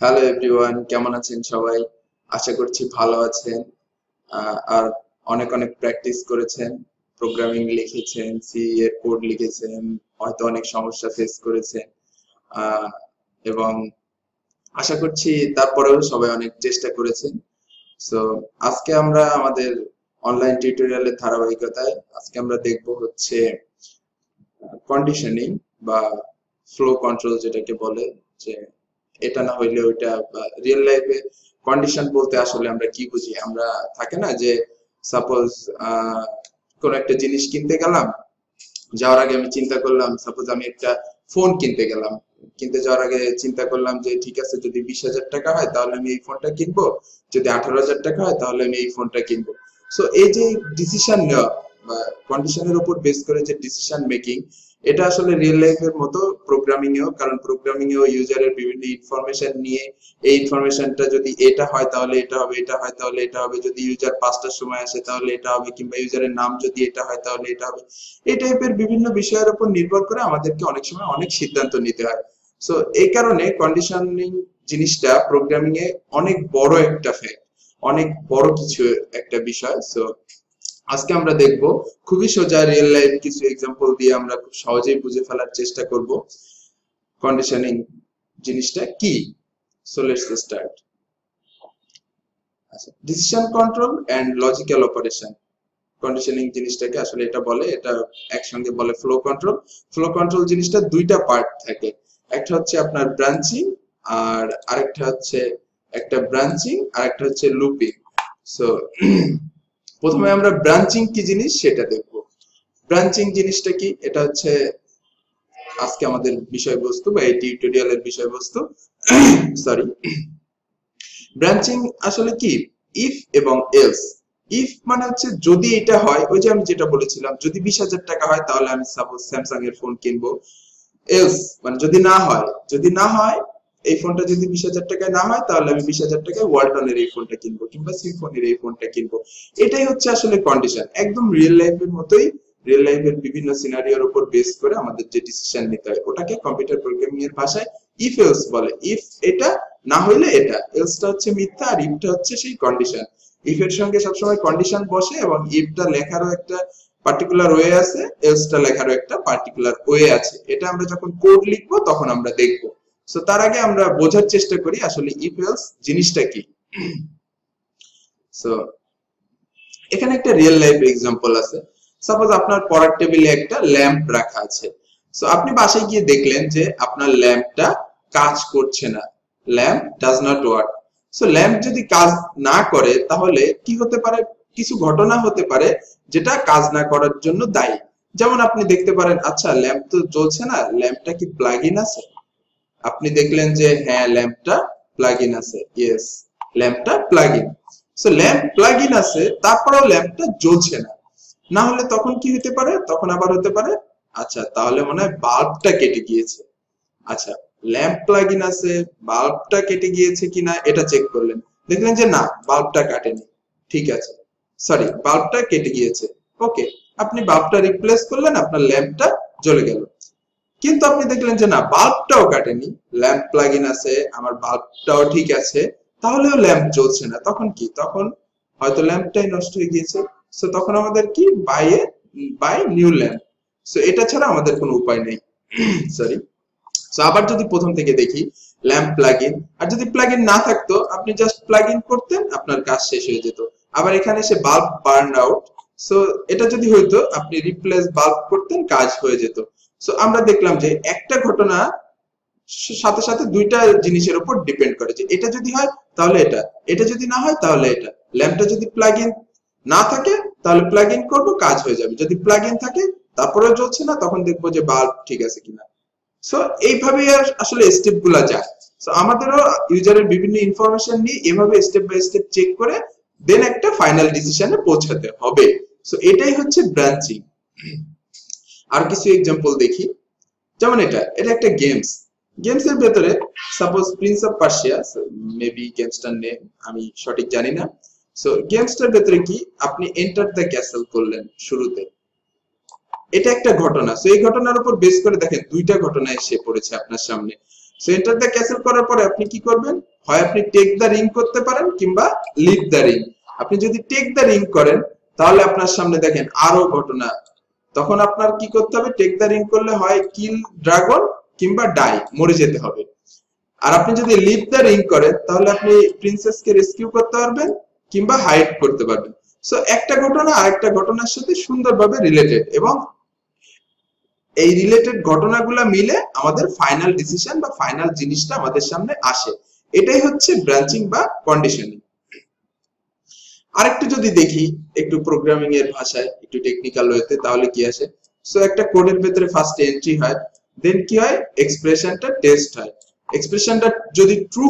Hello everyone, কেমন আছেন সবাই? আশা করছি ভালো আছেন। আর অনেক অনেক প্র্যাকটিস করেছেন, প্রোগ্রামিং লিখেছেন, সি এর কোড লিখেছেন, হয়তো অনেক সমস্যা ফেস করেছেন। আহ, এবং আশা করছি তারপরেও সবাই অনেক চেষ্টা করেছেন। সো আজকে আমরা আমাদের অনলাইন টিউটোরিয়ালের ধারাবাহিকতায় আজকে আমরা দেখব হচ্ছে কন্ডিশনিং বা ফ্লো কন্ট্রোল, যেটাকে বলে যে এটা না হইলে ওইটা। রিয়েল লাইফে কন্ডিশন বলতে আসলে আমরা কি বুঝি? আমরা থাকে না যে সাপোজ কোন একটা জিনিস কিনতে গেলাম, যাওয়ার আগে আমি চিন্তা করলাম, সাপোজ আমি একটা ফোন কিনতে গেলাম, কিনতে যাওয়ার আগে চিন্তা করলাম যে ঠিক আছে, যদি 20,000 টাকা হয় তাহলে আমি এই ফোনটা কিনবো, যদি 18,000 টাকা হয় তাহলে আমি এই ফোনটা কিনবো। সো এই যে ডিসিশন নেওয়া বা কন্ডিশনের উপর বেস করে যে ডিসিশন মেকিং, এটা আসলে রিয়েল লাইফের মতো প্রোগ্রামিং এও, কারণ প্রোগ্রামিং এও ইউজারের বিভিন্ন ইনফরমেশন নিয়ে এই ইনফরমেশনটা যদি এটা হয় তাহলে এটা হবে, এটা হয় তাহলে এটা হবে, যদি ইউজার 5টার সময় আসে তাহলে এটা হবে, কিংবা ইউজারের নাম যদি এটা হয় তাহলে এটা হবে। এই টাইপের বিভিন্ন বিষয়ের উপর নির্ভর করে আমাদেরকে অনেক সময় অনেক সিদ্ধান্ত নিতে হয়। সো এই কারণে কন্ডিশনিং জিনিসটা প্রোগ্রামিং এ অনেক বড় একটা ফ্যাক্ট, অনেক বড় কিছু একটা বিষয়। সো আজকে আমরা দেখব খুবই সোজা রিয়েল লাইফ কিছু এক্সাম্পল দিয়ে আমরা খুব সহজেই বুঝে ফেলার চেষ্টা করব কন্ডিশনিং জিনিসটা কি। So let's start. আচ্ছা, decision control and logical operation. Conditioning জিনিসটাকে আসলে এটা বলে, এটা একসঙ্গে বলে ফ্লো কন্ট্রোল। ফ্লো কন্ট্রোল জিনিসটা দুইটা পার্ট থাকে, একটা হচ্ছে আপনার ব্রাঞ্চিং, আর আরেকটা হচ্ছে একটা ব্রাঞ্চিং আর একটা হচ্ছে লুপিং। সো প্রথমে আমরা ব্রাঞ্চিং কি জিনিস সেটা দেখব। ব্রাঞ্চিং জিনিসটা কি, এটা হচ্ছে আজকে আমাদের বিষয়বস্তু বা এই টিউটোরিয়ালের বিষয়বস্তু। সরি। ব্রাঞ্চিং আসলে কি, ইফ এবং এলস। ইফ মানে হচ্ছে যদি এটা হয়, ওই যে আমি যেটা বলেছিলাম, যদি 20,000 টাকা হয় তাহলে আমি সাপোজ স্যামসাং এর ফোন কিনবো। এলস মানে যদি না হয়, যদি না হয়, এই ফোনটা যদি 20,000 টাকায় না হয় তাহলে আমি 20,000 টাকায় ওয়ালটনের এই ফোনটা কিনবো কিংবা সিম্ফনির এই ফোনটা কিনবো। এটাই হচ্ছে আসলে কন্ডিশন, একদম রিয়েল লাইফের মতোই। রিয়েল লাইফের বিভিন্ন সিনারিওর উপর বেস করে আমাদের যে ডিসিশন নিতে হয় ওটাকে কম্পিউটার প্রোগ্রামিং এর ভাষায় ইফ এলস বলে। ইফ এটা না হইলে এটা, এলসটা হচ্ছে মিথ্যা আর ইফটা হচ্ছে সেই কন্ডিশন। ইফ এর সঙ্গে সবসময় কন্ডিশন বসে এবং ইফটা লেখারও একটা পার্টিকুলার ওয়ে আছে, এলসটা লেখারও একটা পার্টিকুলার ওয়ে আছে। এটা আমরা যখন কোড লিখবো তখন আমরা দেখবো। সো তার আগে আমরা বোঝার চেষ্টা করি আসলে ইফ এলস জিনিসটা কি। সো এখানে একটা রিয়েল লাইফ এক্সাম্পল আছে। সাপোজ আপনার পড়ার টেবিলে একটা ল্যাম্প রাখা আছে। সো আপনি বাসায় গিয়ে দেখলেন যে আপনার ল্যাম্পটা কাজ করছে না, lamp does not work. So lamp যদি কাজ না করে তাহলে কি হতে পারে? কিছু ঘটনা হতে পারে যেটা কাজ না করার জন্য দায়ী। যেমন আপনি দেখতে পারেন, আচ্ছা ল্যাম্প তো জ্বলছে না, ল্যাম্পটা কি প্লাগ ইন আছে? আপনি দেখলেন যে হ্যাঁ, ল্যাম্পটা প্লাগ ইন আছে, ইয়েস, ল্যাম্পটা plug in. So lamp plug in আছে, তারপরেও ল্যাম্পটা জ্বলছে না, না হলে তখন কি হতে পারে? তখন আবার হতে পারে, আচ্ছা তাহলে মনে হয় বাল্বটা কেটে গিয়েছে। আচ্ছা, ল্যাম্প প্লাগ ইন আছে, বাল্বটা কেটে গিয়েছে কিনা এটা চেক করলেন, দেখলেন যে না, বাল্বটা কাটেনি, ঠিক আছে, সরি, বাল্বটা কেটে গিয়েছে, ওকে, আপনি বাল্বটা রিপ্লেস করলেন, আপনার ল্যাম্পটা জ্বলে গেল। কিন্তু আপনি দেখলেন যে না, বাল্বটাও কাটেনি, ল্যাম্প প্লাগ ইন আছে, আমার বাল্বটাও ঠিক আছে, তাহলেও ল্যাম্প জ্বলছে না, তখন কি? তখন হয়তো ল্যাম্পটাই নষ্ট হয়ে গিয়েছে। সো তখন আমাদের কি, বাই নিউ ল্যাম্প। সো এটা ছাড়া আমাদের কোনো উপায় নেই। সরি। সো আবার যদি প্রথম থেকে দেখি, ল্যাম্প প্লাগ ইন, আর যদি প্লাগ ইন না থাকতো, আপনি জাস্ট প্লাগ ইন করতেন, আপনার কাজ শেষ হয়ে যেত। আবার এখানে এসে বাল্ব বার্ন আউট, সো এটা যদি হইতো, আপনি রিপ্লেস বাল্ব করতেন, কাজ হয়ে যেত। সো আমরা দেখলাম যে একটা ঘটনা সাথে সাথে দুইটা জিনিসের উপর ডিপেন্ড করে, যে এটা যদি হয় তাহলে এটা, এটা যদি না হয় তাহলে এটা। ল্যাম্পটা যদি প্লাগ ইন না থাকে তাহলে প্লাগ ইন করবো, কাজ হয়ে যাবে। যদি প্লাগ ইন থাকে তারপরেও জ্বলছে না, তখন দেখবো যে বাল্ব ঠিক আছে কিনা। সো এইভাবে আসলে স্টেপ গুলা যায়। সো আমাদেরও ইউজারের বিভিন্ন ইনফরমেশন নিয়ে এভাবে স্টেপ বাই স্টেপ চেক করে দেন একটা ফাইনাল ডিসিশনে পৌঁছাতে হবে। সো এটাই হচ্ছে ব্রাঞ্চিং। আর কিছু এক্সাম্পল দেখি, যেমন এটা এটা একটা গেমস। গেমস এর ভেতরে suppose Prince of Persia, maybe গেমসটার নেম আমি সঠিক জানি না। সো গেমসটার ভেতরে কি, আপনি এন্টার দ্য ক্যাসেল করলেন শুরুতে, এটা একটা ঘটনা। সো এই ঘটনার উপর বেস করে দেখেন দুইটা ঘটনা এসে পড়েছে আপনার সামনে। সো এন্টার দ্য ক্যাসেল করার পরে আপনি কি করবেন? হয় আপনি টেক দ্য রিং করতে পারেন কিংবা লিভ দ্য রিং। আপনি যদি টেক দ্য রিং করেন তাহলে আপনার সামনে দেখেন আরো ঘটনা, তখন আপনার কি করতে হবে, টেক দ্য রিং করলে হয় কিল ড্রাগন কিংবা ডাই, মরে যেতে হবে। আর আপনি যদি লিভ দ্য রিং করেন তাহলে আপনি প্রিন্সেসকে রেস্কিউ করতে পারবেন কিংবা হাইড করতে পারবেন। সো একটা ঘটনা আরেকটা ঘটনার সাথে সুন্দরভাবে রিলেটেড, এবং এই রিলেটেড ঘটনাগুলো মিলে আমাদের ফাইনাল ডিসিশন বা ফাইনাল জিনিসটা আমাদের সামনে আসে। এটাই হচ্ছে ব্রাঞ্চিং বা কন্ডিশনিং। আরেকটু যদি দেখি একটু প্রোগ্রামিং এর ভাষায়, একটু টেকনিক্যাল ওয়েতে, তাহলে কি আসে। সো একটা কোডের ভেতরে ফার্স্ট এন্ট্রি হয়, দেন কি হয়, এক্সপ্রেশনটা টেস্ট হয়। এক্সপ্রেশনটা যদি ট্রু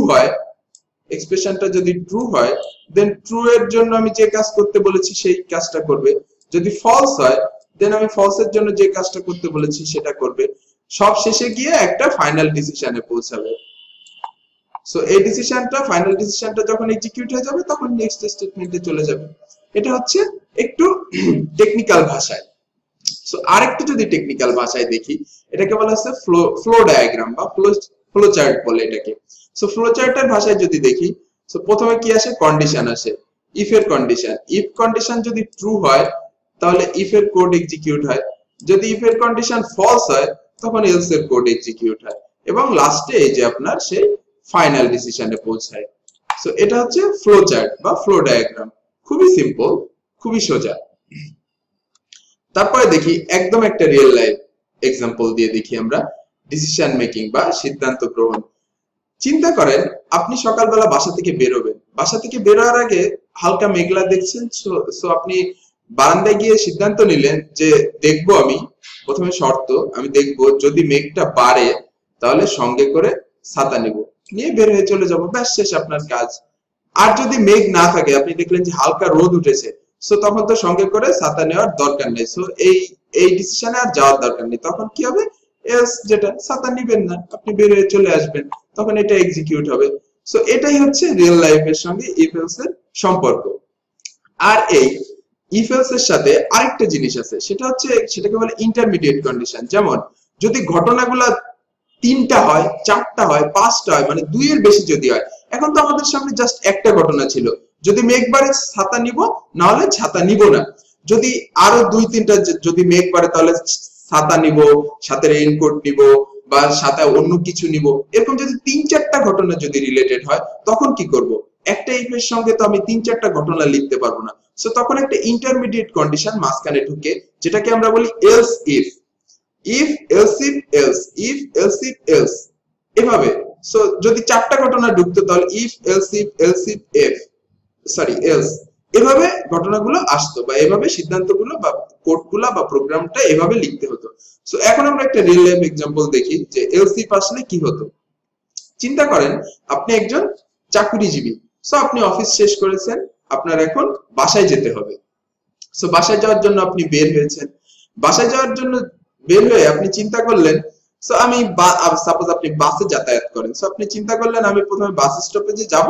হয়, দেন ট্রু এর জন্য আমি যে কাজ করতে বলেছি সেই কাজটা করবে। যদি ফলস হয় দেন আমি ফলস এর জন্য যে কাজটা করতে বলেছি সেটা করবে। সব শেষে গিয়ে একটা ফাইনাল ডিসিশনে পৌঁছাবে। সো এই ফাইনাল ডিসিশনটা যখন এক্সিকিউট হয়ে যাবে তখন নেক্সট স্টেটমেন্টে চলে যাবে। এটা হচ্ছে একটু টেকনিক্যাল ভাষায়। সো আরেকটু যদি টেকনিক্যাল ভাষায় দেখি, এটাকে বলা হচ্ছে ফ্লো ডায়াগ্রাম বা ফ্লো চার্ট বলে এটাকে। সো ফ্লো চার্টের ভাষায় যদি দেখি, সো প্রথমে কি আসে, কন্ডিশন আসে, ইফ এর কন্ডিশন। ইফ কন্ডিশন যদি ট্রু হয় তাহলে ইফ এর কোড এক্সিকিউট হয়, যদি ইফ এর কন্ডিশন ফলস হয় তখন এলস এর কোড এক্সিকিউট হয়, এবং লাস্টে এই যে আপনার সেই ফাইনাল ডিসিশনে পৌঁছায়। সো এটা হচ্ছে ফ্লো চার্ট বা ফ্লো ডায়াগ্রাম। খুবই সিম্পল, খুবই সোজা। তারপরে দেখি একদম একটা রিয়েল লাইফ এক্সাম্পল দিয়ে দেখি আমরা ডিসিশন মেকিং বা সিদ্ধান্ত গ্রহণ। চিন্তা করেন আপনি সকালবেলা বাসা থেকে বেরোবেন, বাসা থেকে বেরোয়ার আগে হালকা মেঘলা দেখছেন, সো আপনি বারান্দায় গিয়ে সিদ্ধান্ত নিলেন যে দেখবো, আমি প্রথমে শর্ত আমি দেখবো যদি মেঘটা বাড়ে তাহলে সঙ্গে করে ছাতা নিব, নিয়ে বের হয়ে চলে যাবো, ব্যাস শেষ আপনার কাজ। আর যদি মেঘ না থাকে, আপনি দেখলেন যে হালকা রোদ উঠেছে, সো তখন তো সঙ্গে করে ছাতা নেওয়ার দরকার নেই, সো এই ডিসিশনে আর যাওয়ার দরকার নেই। তখন কি হবে, এলস যেটা, ছাতা নিবেন না, আপনি বের হয়ে চলে আসবেন, তখন এটা এক্সিকিউট হবে। সো এটাই হচ্ছে রিয়েল লাইফের সঙ্গে ইফ এলস এর সম্পর্ক। আর এই ইফ এলস এর সাথে আরেকটা জিনিস আছে, সেটা হচ্ছে সেটাকে বলে ইন্টারমিডিয়েট কন্ডিশন। যেমন যদি ঘটনাগুলা 3টা হয়, 4টা হয়, 5টা হয়, মানে 2 এর বেশি যদি হয়। এখন তো আমাদের সামনে জাস্ট একটা ঘটনা ছিল, যদি মেঘ বাড়ে ছাতা নিব, না হলে ছাতা নিব না। যদি আরো 2-3টা যদি মেঘ বাড়ে তাহলে ছাতা নিব, সাথে রেইনকোট নিব, বা সাথে অন্য কিছু নিব। এরকম যদি 3-4টা ঘটনা যদি রিলেটেড হয় তখন কি করব, একটা ইফ এর সঙ্গে তো আমি 3-4টা ঘটনা লিখতে পারবো না। সো তখন একটা ইন্টারমিডিয়েট কন্ডিশন মাঝখানে ঢুকে, যেটাকে আমরা বলি else if. If else if else, if else if else, এভাবে। সো যদি 4টা ঘটনা ঢুকতো তাহলে if else if else if F, sorry else, এভাবে ঘটনাগুলো আসতো, বা এভাবে সিদ্ধান্তগুলো বা কোডগুলো বা প্রোগ্রামটা এভাবে লিখতে হতো। সো এখন আমরা একটা রিয়েল লাইফ এক্সাম্পল দেখি যে এলস ইফ আসলে কি হতো। চিন্তা করেন আপনি একজন চাকরিজীবী, সো আপনি অফিস শেষ করেছেন, আপনার এখন বাসায় যেতে হবে। সো বাসায় যাওয়ার জন্য আপনি বের হয়েছেন, বাসায় যাওয়ার জন্য বের হয়ে আপনি চিন্তা করলেন, সো আমি সাপোজ আপনি বাসে যাতায়াত করেন, সো আপনি চিন্তা করলেন আমি প্রথমে বাস স্টপেজে যাব,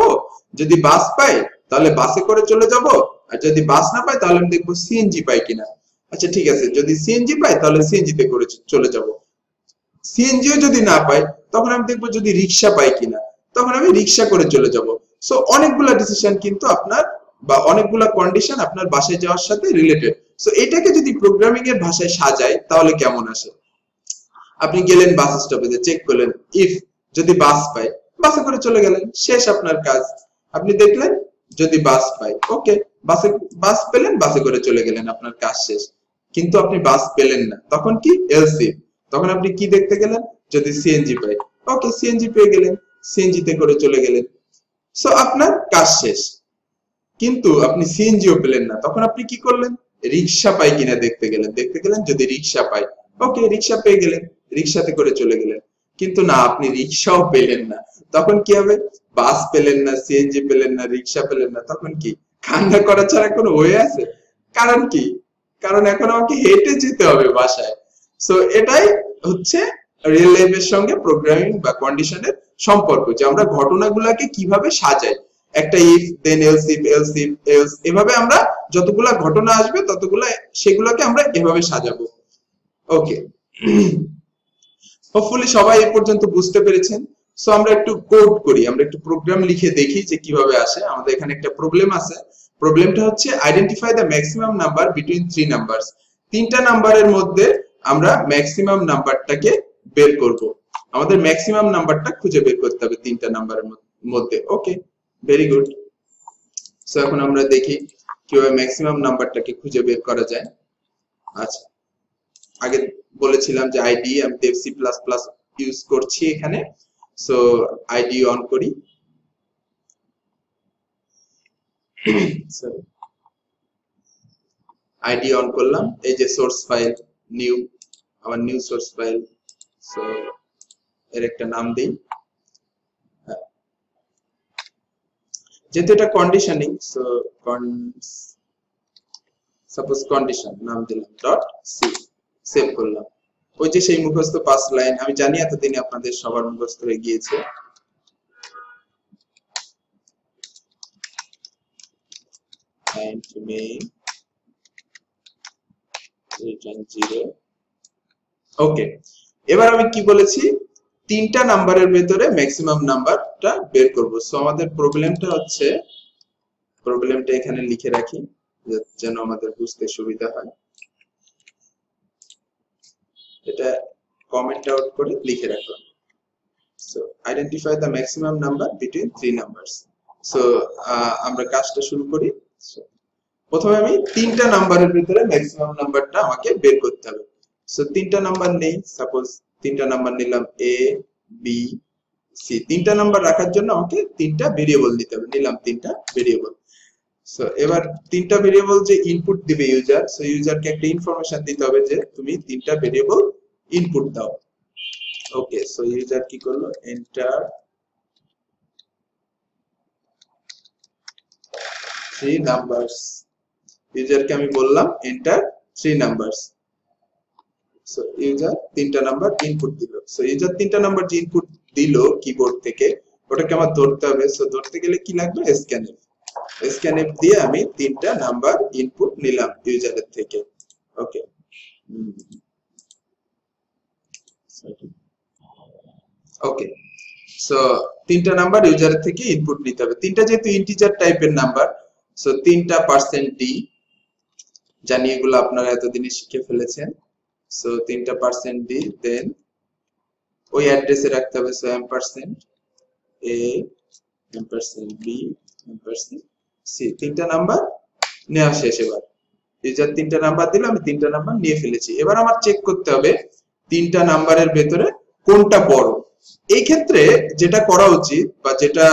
যদি বাস পাই তাহলে বাসে করে চলে যাব, আর যদি বাস না পাই তাহলে আমি দেখবো সিএনজি পাই কিনা। আচ্ছা ঠিক আছে, যদি সিএনজি পাই তাহলে সিএনজি তে করে চলে যাব, সিএনজিও যদি না পাই তখন আমি দেখবো যদি রিক্সা পাই কিনা, তখন আমি রিক্সা করে চলে যাব। সো অনেকগুলা ডিসিশন কিন্তু আপনার, বা অনেকগুলা কন্ডিশন আপনার বাসায় যাওয়ার সাথে রিলেটেড। সো এটাকে যদি প্রোগ্রামিং এর ভাষায় সাজাই তাহলে কেমন আসে। আপনি গেলেন বাস স্টপেজে, চেক করলেন ইফ যদি বাস পাই, বাসে করে চলে গেলেন, শেষ আপনার কাজ। আপনি দেখলেন যদি বাস পাই, ওকে, বাস পেলেন, বাসে করে চলে গেলেন, আপনার কাজ শেষ। কিন্তু আপনি বাস পেলেন না, তখন কি, এলস ইফ। তখন আপনি কি দেখতে গেলেন, যদি সিএনজি পাই, ওকে, সিএনজি পেয়ে গেলেন, সিএনজি তে করে চলে গেলেন, সো আপনার কাজ শেষ। কিন্তু আপনি সিএনজিও পেলেন না, তখন আপনি কি করলেন, রিক্সা পাই কিনা দেখতে গেলেন, যদি রিক্সা পাই, ওকে, রিক্সা পেয়ে গেলেন, রিক্সাতে করে চলে গেলেন। কিন্তু না, আপনি রিক্সাও পেলেন না, তখন কি হবে, বাস পেলেন না, সিএনজি পেলেন না, রিক্সা পেলেন না, তখন কি, কান্না করা ছাড়া কোনো ওয়ে আছে? কারণ কি, কারণ এখন আমাকে হেঁটে যেতে হবে বাসায়। সো এটাই হচ্ছে রিয়েল লাইফের সঙ্গে প্রোগ্রামিং বা কন্ডিশনের সম্পর্ক, যে আমরা ঘটনাগুলোকে কিভাবে সাজাই। একটা if, then else if, else if else, এভাবে আমরা যতগুলা ঘটনা আসবে ততগুলা সেগুলোকে আমরা এভাবে সাজাবো। ওকে, হোপফুলি সবাই এই পর্যন্ত বুঝতে পেরেছেন। সো আমরা একটু কোড করি, আমরা একটু প্রোগ্রাম লিখে দেখি যে কিভাবে আসে। আমাদের এখানে একটা প্রবলেম আছে। প্রবলেমটা হচ্ছে identify the maximum number between 3 numbers. তিনটা নাম্বারের মধ্যে আমরা ম্যাক্সিমাম নাম্বারটাকে বের করব। আমাদের ম্যাক্সিমাম নাম্বারটা খুঁজে বের করতে হবে তিনটা নাম্বারের মধ্যে। ওকে, ভেরি গুড। সো এখন আমরা দেখি কিভাবে ম্যাক্সিমাম নাম্বারটাকে খুঁজে বের করা যায়। আচ্ছা, আগে বলেছিলাম যে আইডি আমি দেব সি প্লাস প্লাস ইউজ করছি এখানে। সো আইডি অন করি। আইডি অন করলাম। এই যে সোর্স ফাইল, নিউ, আমার নিউ সোর্স ফাইল। সো এর একটা নাম দিই। যেহেতু এটা কন্ডিশনিং, সো সাপোজ কন্ডিশন নাম দিলাম ডট সি, সেভ করলাম। ওই যে সেই মুখস্থ 5 লাইন, আমি জানি এতদিনে আপনাদের সবার মুখস্থ হয়ে গিয়েছে। and main return 0। ওকে, এবার আমি কি বলেছি, তিনটা নাম্বারের ভেতরে ম্যাক্সিমাম নাম্বারটা বের করব। সো আমাদের প্রবলেমটা হচ্ছে, প্রবলেমটা এখানে লিখে রাখি যেন আমাদের বুঝতে সুবিধা হয়। এটা কমেন্ট আউট করে লিখে রাখলাম। So identify the maximum number between 3 numbers. So আমরা কাজটা শুরু করি। প্রথমে আমি তিনটা নাম্বারের ভিতরে ম্যাক্সিমাম নাম্বারটা আমাকে বের করতে হবে। সো তিনটা নাম্বার নেই, সাপোজ তিনটা নাম্বার নিলাম এ বি সি। তিনটা নাম্বার রাখার জন্য আমাকে তিনটা ভেরিয়েবল দিতে হবে, নিলাম তিনটা ভেরিয়েবল। সো এবার তিনটা ভেরিয়েবল যে ইনপুট দিবে ইউজার, সো ইউজারকে একটা ইনফরমেশন দিতে হবে যে তুমি তিনটা ভেরিয়েবল ইনপুট দাও। ওকে, সো ইউজার কি করলো, এন্টার 3 নাম্বারস। ইউজারকে আমি বললাম এন্টার 3 নাম্বারস। সো ইউজার তিনটা নাম্বার ইনপুট দিল। সো ইউজার তিনটা নাম্বার যে ইনপুট দিল কিবোর্ড থেকে, ওটাকে আমার ধরতে হবে। সো ধরতে গেলে কি লাগবে, স্ক্যানএফ। স্ক্যানএফ দিয়ে আমি তিনটা নাম্বার ইনপুট নিলাম ইউজারের থেকে। ওকে, ওকে, সো তিনটা নাম্বার ইউজারের থেকে ইনপুট নিতে হবে। তিনটা যেহেতু ইন্টিজার টাইপের নাম্বার, সো তিনটা %d, জানি এগুলো আপনারা এতদিনে শিখে ফেলেছেন। সো তিনটা %d, দেন ওই অ্যাড্রেসে রাখতে হবে। So ampersand a ampersand b ampersand c। তিনটা নাম্বার নেওয়া শেষ। এবার ইউজার তিনটা নাম্বার দিলে আমি তিনটা নাম্বার নিয়ে ফেলেছি। এবার আমার চেক করতে হবে তিনটা নাম্বারের ভেতরে কোনটা বড়। এই ক্ষেত্রে যেটা করা উচিত বা যেটা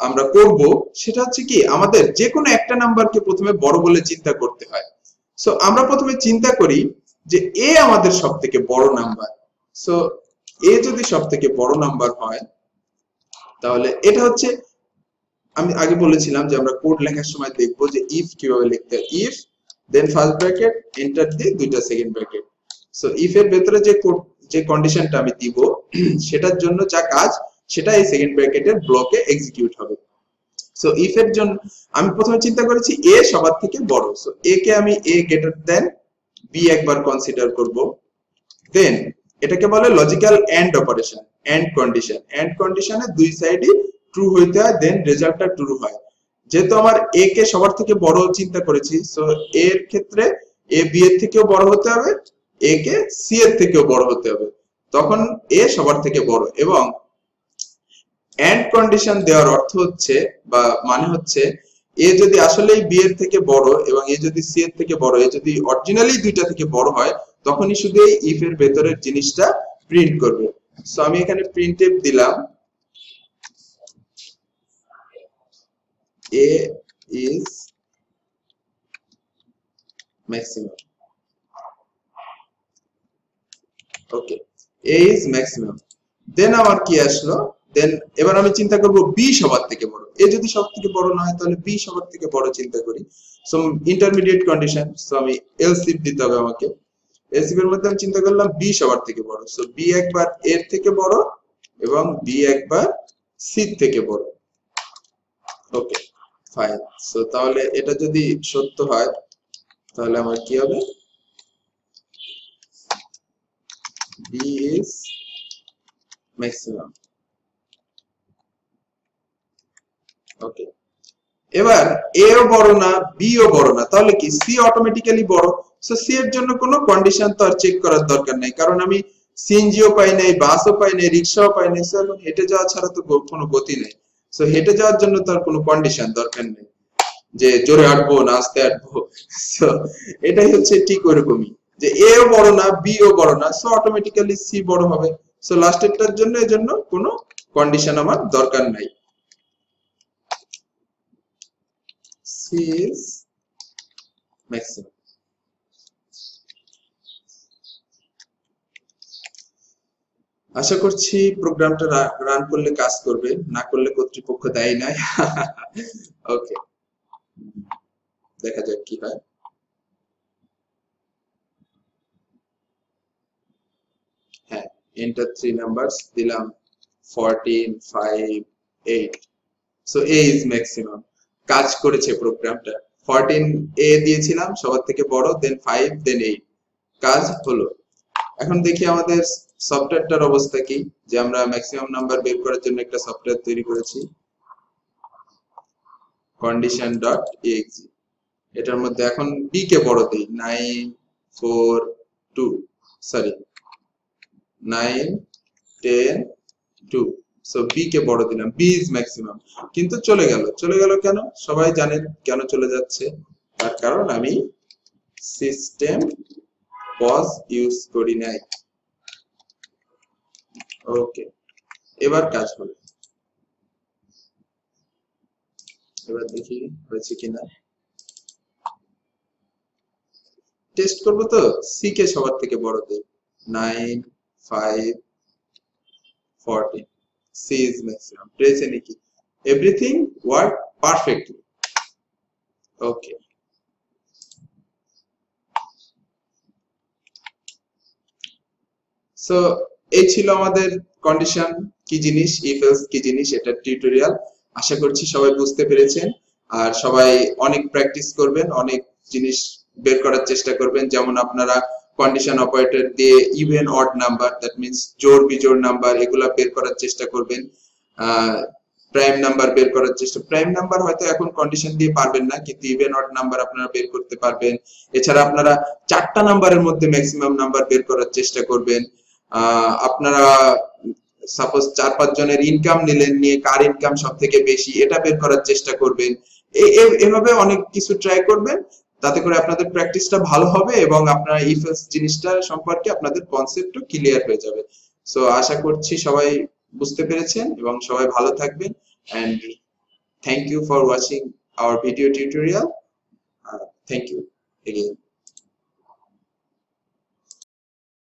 আমরা করব সেটা হচ্ছে কি, আমাদের যে কোনো একটা নাম্বারকে প্রথমে বড় বলে চিন্তা করতে হয়। সো আমরা প্রথমে চিন্তা করি যে এ আমাদের সবথেকে বড় নাম্বার। সো এ যদি সবথেকে বড় নাম্বার হয়, তাহলে এটা হচ্ছে, আমি আগে বলেছিলাম যে আমরা কোড লেখার সময় দেখব যে ইফ কিভাবে লিখতে হয়। If then first bracket enter দিয়ে দুইটা সেকেন্ড ব্র্যাকেট। সো ইফ এর ভেতরে যে কোড, যে কন্ডিশনটা আমি দিব সেটার জন্য যা কাজ সেটা এই সেকেন্ড ব্র্যাকেটের ব্লকে এক্সিকিউট হবে। সো ইফ এর জন্য আমি প্রথমে চিন্তা করেছি এ সবার থেকে বড়। সো এ কে আমি এ গ্রেটার দেন বি একবার কনসিডার করব। দেন এটাকে বলে logical and operation, and condition. And কন্ডিশনে দুই সাইডই ট্রু হইতে হয়, দেন রেজাল্টটা ট্রু হয়। যেহেতু আমার এ কে সবার থেকে বড় চিন্তা করেছি, সো এর ক্ষেত্রে এ বি এর থেকেও বড় হতে হবে, এ কে সি এর থেকেও বড় হতে হবে, তখন এ সবার থেকে বড়। এবং এন্ড কন্ডিশন দেওয়ার অর্থ হচ্ছে বা মানে হচ্ছে, এ যদি আসলেই বি এর থেকে বড় এবং এ যদি সি এর থেকে বড়, এ যদি অরিজিনালি দুইটা থেকে বড় হয়, তখনই শুধু এই ইফ এর ভেতরের জিনিসটা প্রিন্ট করবে। সো আমি এখানে প্রিন্টএফ দিলাম a is maximum। Okay, a is maximum। দেন আমার কি আসলো, দেন এবার আমি চিন্তা করব বি সবার থেকে বড়। এ যদি সব থেকে বড় না হয়, তাহলে বি সবার থেকে বড় চিন্তা করি। সো ইন্টারমিডিয়েট কন্ডিশন, সো আমি এলস ইফ দিতে হবে আমাকে। এলস ইফ এর মধ্যে আমি চিন্তা করলাম বি সবার থেকে বড়। সো বি একবার এর থেকে বড় এবং বি একবার সি থেকে বড়। ওকে, ফাইন। সো তাহলে এটা যদি সত্য হয়, তাহলে আমার কি হবে, বি ইজ ম্যাক্সিমাম। ওকে, এবার এ ও বড় না, বি ও বড় না, তাহলে কি সি অটোমেটিক্যালি বড়। সো সি এর জন্য কোনো কন্ডিশন তো আর চেক করার দরকার নাই, কারণ আমি সিএনজিও পাই নাই, বাসও পাই নাই, রিক্সাও পাই নাই, সো হেঁটে যাওয়া ছাড়া তো কোনো গতি নেই। সো হেঁটে যাওয়ার জন্য তো আর কোনো কন্ডিশন দরকার নেই যে জোরে হাঁটবো না আস্তে হাঁটবো। সো এটাই হচ্ছে ঠিক ওরকমই, যে এ ও বড় না, বি ও বড় না, সো অটোমেটিক্যালি সি বড় হবে। সো লাস্টেরটার জন্য এর জন্য কোনো কন্ডিশন আমার দরকার নাই। C is maximum. আশা করছি প্রোগ্রামটা রান করলে কাজ করবে, না করলে কর্তৃপক্ষ দেয় নাই। ওকে, দেখা যাক কি হয়। হ্যাঁ, এন্টার 3 নাম্বারস দিলাম, 14, 5, 8। So A is maximum. কাজ করেছে প্রোগ্রামটা। 14 এ দিয়েছিলাম সবার থেকে বড়, দেন 5, দেন 8। কাজ হলো। এখন দেখি আমাদের সফটওয়্যারটার অবস্থা কি, যে আমরা ম্যাক্সিমাম নাম্বার বের করার জন্য একটা সফটওয়্যার তৈরি করেছি, condition.exe। এটার মধ্যে এখন বি কে বড় দেই, 9, 4, 2, সরি 9, 10, 2। সো বি কে বড় দিলাম, বি ইজ ম্যাক্সিমাম। কিন্তু চলে গেল কেন? সবাই জানেন কেন চলে যাচ্ছে, তার কারণ আমি সিস্টেম পজ ইউজ করি নাই। ওকে, এবার কাজ হবে। এবার দেখি হয়েছে কিনা, টেস্ট করবো তো। সি কে সবার থেকে বড় দেই, 9, 5, 14। C is maximum. পেয়েছে নাকি? Everything work perfectly. Okay, so এই ছিল আমাদের কন্ডিশন কি জিনিস, ইফ এলস কি জিনিস, এটা টিউটোরিয়াল। আশা করছি সবাই বুঝতে পেরেছেন, আর সবাই অনেক প্র্যাকটিস করবেন, অনেক জিনিস বের করার চেষ্টা করবেন। যেমন আপনারা কন্ডিশন অপারেটর দিয়ে even odd number, that means জোড় বিজোড় নাম্বার, এগুলা বের করার চেষ্টা করবেন। প্রাইম নাম্বার বের করার চেষ্টা, প্রাইম নাম্বার হয়তো এখন কন্ডিশন দিয়ে পারবেন না, কিন্তু ইভেন অড নাম্বার আপনারা বের করতে পারবেন। এছাড়া আপনারা 4টা নাম্বারের মধ্যে ম্যাক্সিমাম নাম্বার বের করার চেষ্টা করবেন। আপনারা সাপোজ 4-5 জনের ইনকাম নিলেন, নিয়ে কার ইনকাম সব থেকে বেশি এটা বের করার চেষ্টা করবেন। এভাবে অনেক কিছু ট্রাই করবেন, তাতে করে আপনাদের প্র্যাকটিসটা ভালো হবে এবং আপনারা ইফ এলস জিনিসটা সম্পর্কে আপনাদের কনসেপ্টও ক্লিয়ার হয়ে যাবে। সো আশা করছি সবাই বুঝতে পেরেছেন এবং সবাই ভালো থাকবেন। And thank you for watching our video tutorial. Thank you again.